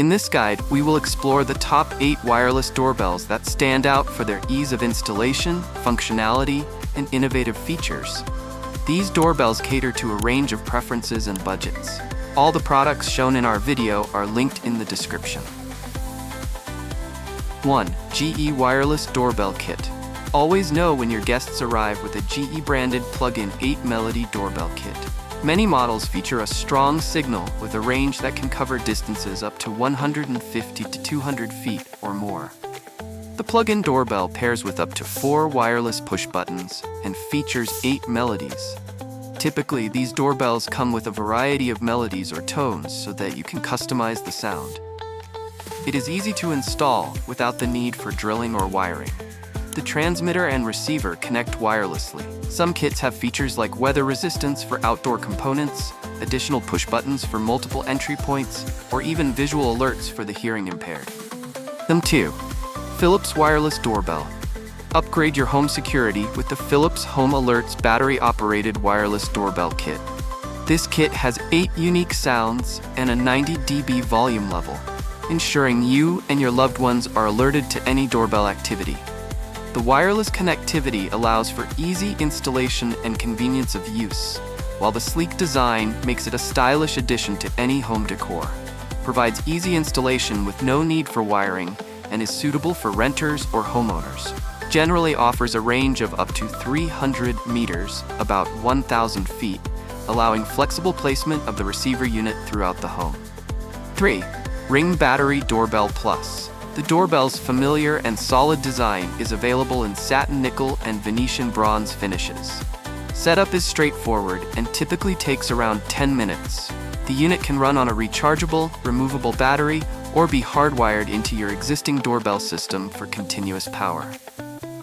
In this guide, we will explore the top 8 wireless doorbells that stand out for their ease of installation, functionality, and innovative features. These doorbells cater to a range of preferences and budgets. All the products shown in our video are linked in the description. 1. GE Wireless Doorbell Kit. Always know when your guests arrive with a GE-branded plug-in 8-melody doorbell kit. Many models feature a strong signal with a range that can cover distances up to 150 to 200 feet or more. The plug-in doorbell pairs with up to 4 wireless push buttons and features 8 melodies. Typically, these doorbells come with a variety of melodies or tones so that you can customize the sound. It is easy to install without the need for drilling or wiring. The transmitter and receiver connect wirelessly. Some kits have features like weather resistance for outdoor components, additional push buttons for multiple entry points, or even visual alerts for the hearing impaired. 2. Philips Wireless Doorbell. Upgrade your home security with the Philips Home Alerts battery-operated wireless doorbell kit. This kit has 8 unique sounds and a 90 dB volume level, ensuring you and your loved ones are alerted to any doorbell activity. The wireless connectivity allows for easy installation and convenience of use, while the sleek design makes it a stylish addition to any home decor. Provides easy installation with no need for wiring and is suitable for renters or homeowners. Generally offers a range of up to 300 meters, about 1,000 feet, allowing flexible placement of the receiver unit throughout the home. 3. Ring Battery Doorbell Plus. The doorbell's familiar and solid design is available in satin nickel and Venetian bronze finishes. Setup is straightforward and typically takes around 10 minutes. The unit can run on a rechargeable, removable battery or be hardwired into your existing doorbell system for continuous power.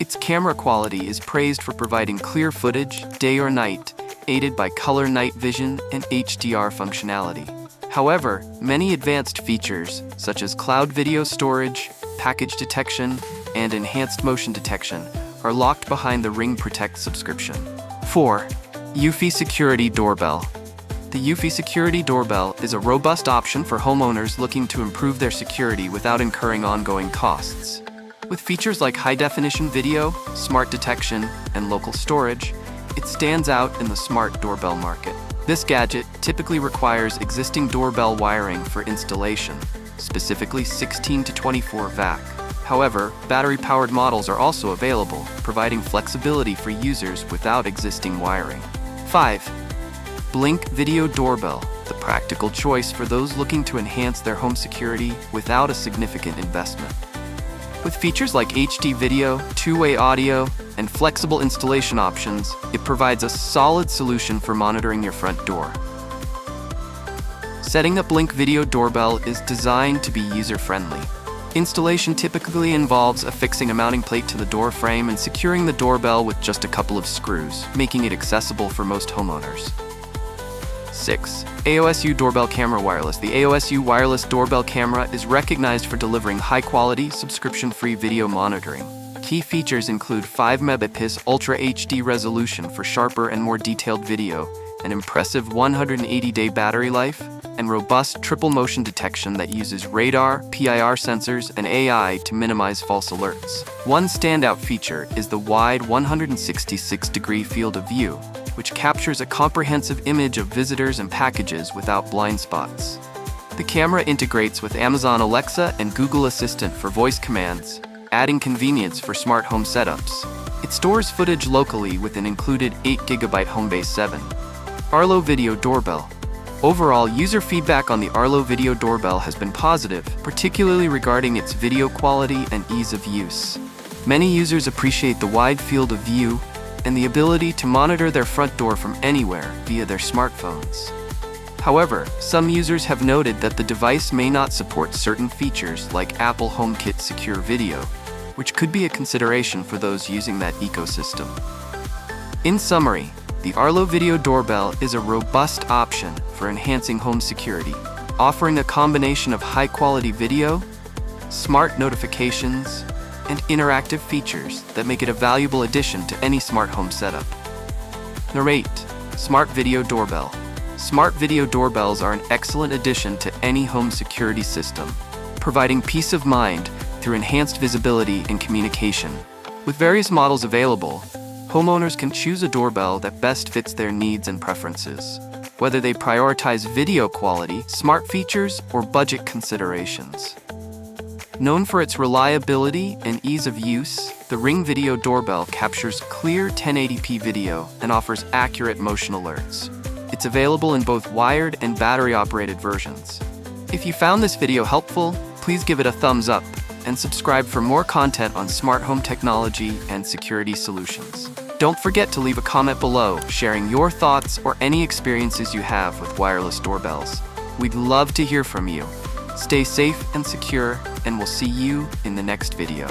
Its camera quality is praised for providing clear footage, day or night, aided by color night vision and HDR functionality. However, many advanced features, such as cloud video storage, package detection, and enhanced motion detection, are locked behind the Ring Protect subscription. 4. eufy Security Doorbell. The eufy Security Doorbell is a robust option for homeowners looking to improve their security without incurring ongoing costs. With features like high-definition video, smart detection, and local storage, it stands out in the smart doorbell market. This gadget typically requires existing doorbell wiring for installation, specifically 16 to 24 VAC. However, battery-powered models are also available, providing flexibility for users without existing wiring. 5. Blink Video Doorbell, the practical choice for those looking to enhance their home security without a significant investment. With features like HD video, two-way audio, and flexible installation options, it provides a solid solution for monitoring your front door. Setting up Blink Video Doorbell is designed to be user-friendly. Installation typically involves affixing a mounting plate to the door frame and securing the doorbell with just a couple of screws, making it accessible for most homeowners. 6. AOSU Doorbell Camera Wireless. The AOSU Wireless Doorbell Camera is recognized for delivering high-quality, subscription-free video monitoring. Key features include 5 megapixel Ultra HD resolution for sharper and more detailed video, an impressive 180-day battery life, and robust triple motion detection that uses radar, PIR sensors, and AI to minimize false alerts. One standout feature is the wide 166-degree field of view, which captures a comprehensive image of visitors and packages without blind spots. The camera integrates with Amazon Alexa and Google Assistant for voice commands, adding convenience for smart home setups. It stores footage locally with an included 8GB Homebase 7. Arlo Video Doorbell. Overall, user feedback on the Arlo Video Doorbell has been positive, particularly regarding its video quality and ease of use. Many users appreciate the wide field of view and the ability to monitor their front door from anywhere via their smartphones. However, some users have noted that the device may not support certain features like Apple HomeKit Secure Video, which could be a consideration for those using that ecosystem. In summary, the Arlo Video Doorbell is a robust option for enhancing home security, offering a combination of high-quality video, smart notifications, and interactive features that make it a valuable addition to any smart home setup. 8. Smart Video Doorbell. Smart video doorbells are an excellent addition to any home security system, providing peace of mind through enhanced visibility and communication. With various models available, homeowners can choose a doorbell that best fits their needs and preferences, whether they prioritize video quality, smart features, or budget considerations. Known for its reliability and ease of use, the Ring Video Doorbell captures clear 1080p video and offers accurate motion alerts. It's available in both wired and battery-operated versions. If you found this video helpful, please give it a thumbs up and subscribe for more content on smart home technology and security solutions. Don't forget to leave a comment below sharing your thoughts or any experiences you have with wireless doorbells. We'd love to hear from you. Stay safe and secure, and we'll see you in the next video.